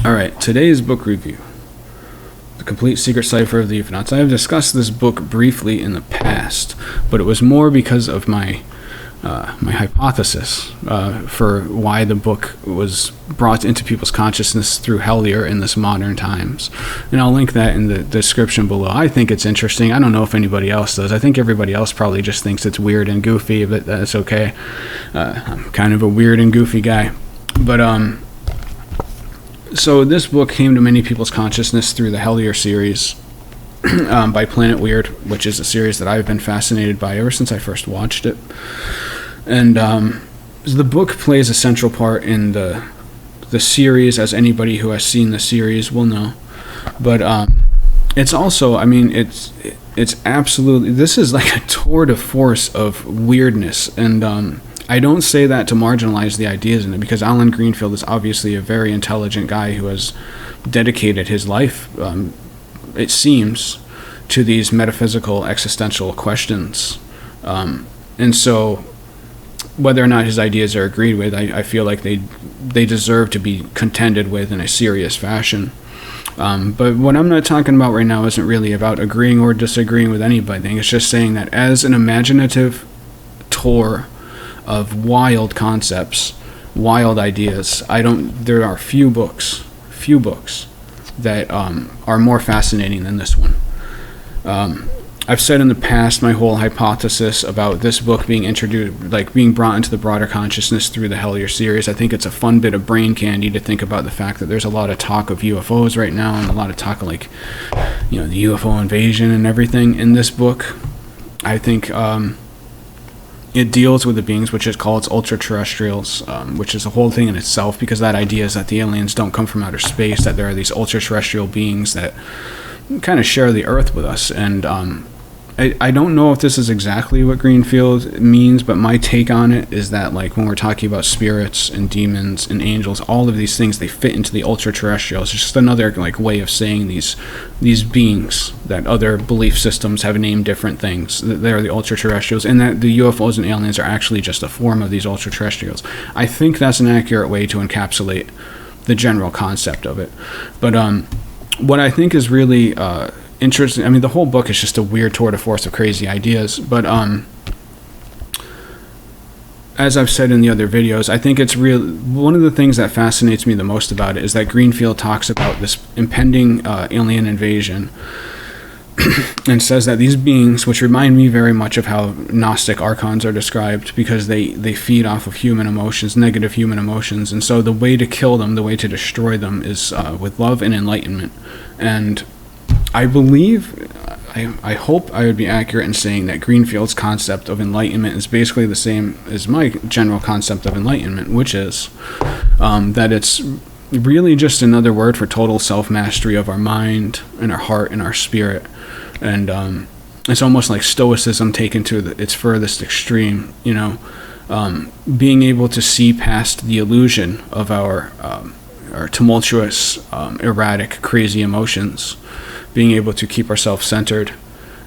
Alright, today's book review. The Complete Secret Cipher of the UFOnaughts. I have discussed this book briefly in the past, but it was more because of my hypothesis for why the book was brought into people's consciousness through Hellier in this modern times. And I'll link that in the description below. I think it's interesting. I don't know if anybody else does. I think everybody else probably just thinks it's weird and goofy, but that's okay. I'm kind of a weird and goofy guy. But, so this book came to many people's consciousness through the Hellier series by Planet Weird, which is a series that I've been fascinated by ever since I first watched it. And the book plays a central part in the series, as anybody who has seen the series will know. But it's also, I mean, it's absolutely, this is like a tour de force of weirdness. And I don't say that to marginalize the ideas in it, because Alan Greenfield is obviously a very intelligent guy who has dedicated his life, it seems, to these metaphysical existential questions. And so whether or not his ideas are agreed with, I feel like they deserve to be contended with in a serious fashion. But what I'm not talking about right now isn't really about agreeing or disagreeing with anybody. It's just saying that as an imaginative tour of wild concepts, wild ideas, there are few books that are more fascinating than this one. I've said in the past my whole hypothesis about this book being introduced, like being brought into the broader consciousness through the Hellier series. I think it's a fun bit of brain candy to think about the fact that there's a lot of talk of UFOs right now, and a lot of talk of, like, the UFO invasion and everything. In this book, I think it deals with the beings, which it calls ultra-terrestrials, which is a whole thing in itself, because that idea is that the aliens don't come from outer space, that there are these ultra-terrestrial beings that kind of share the earth with us. And I don't know if this is exactly what Greenfield means, but my take on it is that, like, when we're talking about spirits and demons and angels, all of these things, they fit into the ultra-terrestrials. It's just another, like, way of saying these beings that other belief systems have named different things. They're the ultra-terrestrials, and that the UFOs and aliens are actually just a form of these ultra-terrestrials. I think that's an accurate way to encapsulate the general concept of it. But what I think is really interesting, I mean, the whole book is just a weird tour de force of crazy ideas, but as I've said in the other videos, I think it's real. One of the things that fascinates me the most about it is that Greenfield talks about this impending alien invasion and says that these beings, which remind me very much of how Gnostic archons are described, because they feed off of human emotions, negative human emotions, and so the way to kill them, the way to destroy them, is with love and enlightenment. And I believe, I hope I would be accurate in saying that Greenfield's concept of enlightenment is basically the same as my general concept of enlightenment, which is that it's really just another word for total self-mastery of our mind and our heart and our spirit. And it's almost like Stoicism taken to its furthest extreme, being able to see past the illusion of our tumultuous, erratic, crazy emotions, being able to keep ourselves centered,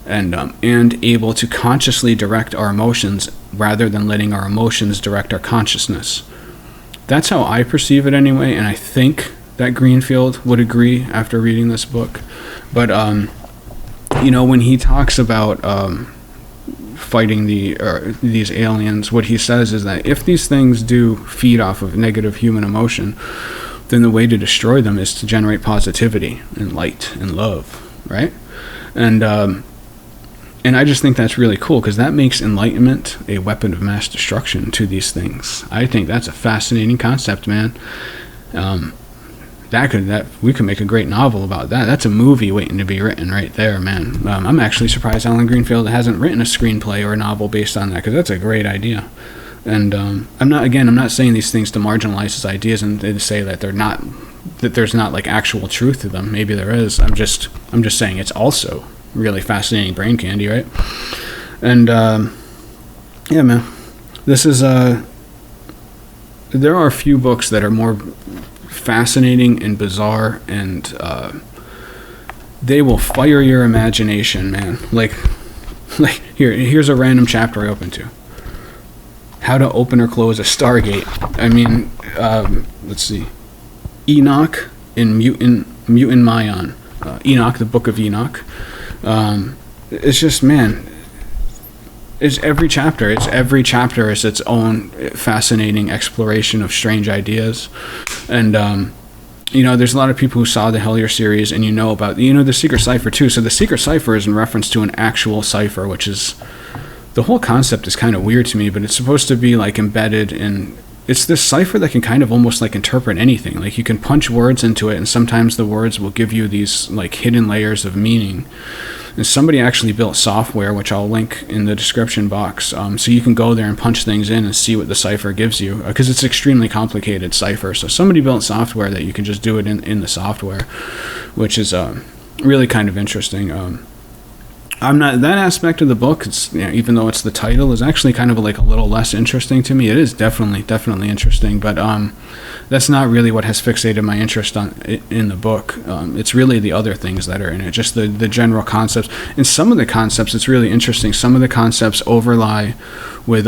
and able to consciously direct our emotions rather than letting our emotions direct our consciousness. That's how I perceive it anyway, and I think that Greenfield would agree after reading this book. But when he talks about fighting these aliens, what he says is that if these things do feed off of negative human emotion, then the way to destroy them is to generate positivity and light and love, right? And I just think that's really cool, because that makes enlightenment a weapon of mass destruction to these things. I think that's a fascinating concept, man. We could make a great novel about that. That's a movie waiting to be written right there, man. I'm actually surprised Alan Greenfield hasn't written a screenplay or a novel based on that, because that's a great idea. And I'm not saying these things to marginalize his ideas and to say that there's not like actual truth to them. There is. I'm just saying it's also really fascinating brain candy, right? And yeah, man, this is there are a few books that are more fascinating and bizarre, and they will fire your imagination, man. Like here's a random chapter I opened to. How to open or close a Stargate. I mean, let's see. Enoch in Mutant Mayan, Enoch, the Book of Enoch. It's just, man, it's every chapter is its own fascinating exploration of strange ideas. And there's a lot of people who saw the Hellier series, and about the Secret Cipher too. So the Secret Cipher is in reference to an actual cipher, which is, the whole concept is kind of weird to me, but it's supposed to be like embedded in, it's this cipher that can kind of almost like interpret anything. Like you can punch words into it, and sometimes the words will give you these like hidden layers of meaning. And somebody actually built software, which I'll link in the description box, so you can go there and punch things in and see what the cipher gives you, because it's extremely complicated cipher. So somebody built software that you can just do it in the software, which is really kind of interesting. I'm not, that aspect of the book, it's, even though it's the title, is actually kind of like a little less interesting to me. It is definitely interesting, but that's not really what has fixated my interest in the book. It's really the other things that are in it, just the general concepts. And some of the concepts, it's really interesting. Some of the concepts overlie with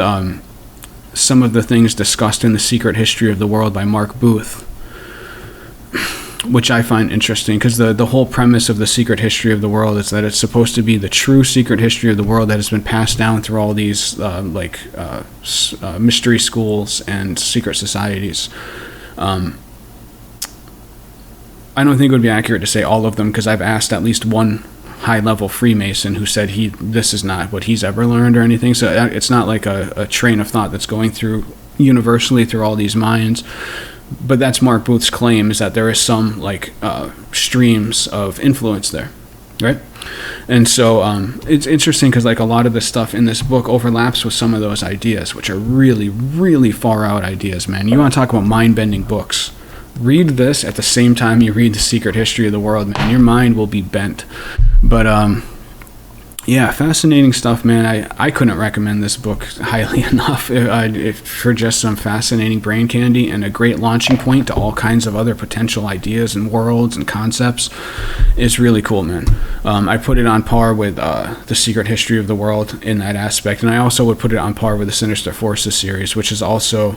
some of the things discussed in The Secret History of the World by Mark Booth, which I find interesting, because the whole premise of The Secret History of the World is that it's supposed to be the true secret history of the world that has been passed down through all these mystery schools and secret societies. I don't think it would be accurate to say all of them, because I've asked at least one high-level Freemason who said this is not what he's ever learned or anything. So it's not like a train of thought that's going through universally through all these minds. But that's Mark Booth's claim, is that there is some streams of influence there, right? And so it's interesting, because like a lot of the stuff in this book overlaps with some of those ideas, which are really, really far out ideas, man. You want to talk about mind-bending books? Read this at the same time you read The Secret History of the World, man. Your mind will be bent. But yeah, fascinating stuff, man. I couldn't recommend this book highly enough for just some fascinating brain candy and a great launching point to all kinds of other potential ideas and worlds and concepts. It's really cool, man. I put it on par with The Secret History of the World in that aspect, and I also would put it on par with the Sinister Forces series, which is also...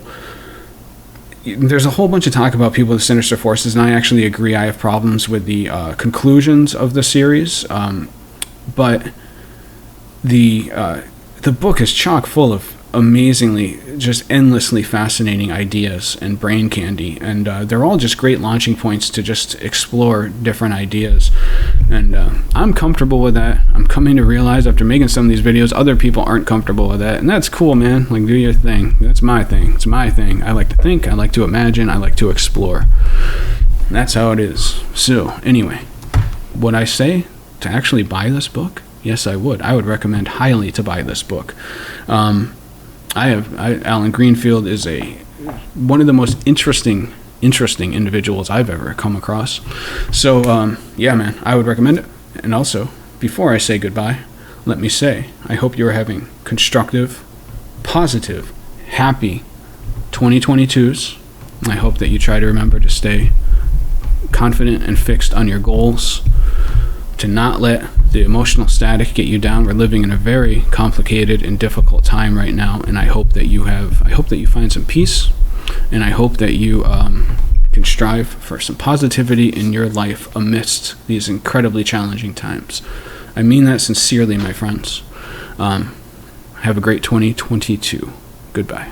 There's a whole bunch of talk about people with Sinister Forces, and I actually agree. I have problems with the conclusions of the series, but... The book is chock full of amazingly, just endlessly fascinating ideas and brain candy, and they're all just great launching points to just explore different ideas. And I'm comfortable with that. I'm coming to realize after making some of these videos, other people aren't comfortable with that, and that's cool, man. Like, do your thing. That's my thing. It's my thing. I like to think. I like to imagine. I like to explore. And that's how it is. So, anyway, would I say to actually buy this book? Yes, I would. I would recommend highly to buy this book. Alan Greenfield is one of the most interesting individuals I've ever come across. So, yeah, man, I would recommend it. And also, before I say goodbye, let me say, I hope you're having constructive, positive, happy 2022s. I hope that you try to remember to stay confident and fixed on your goals, to not let the emotional static get you down. We're living in a very complicated and difficult time right now, and I hope that you find some peace, and I hope that you can strive for some positivity in your life amidst these incredibly challenging times. I mean that sincerely, my friends. Have a great 2022. Goodbye.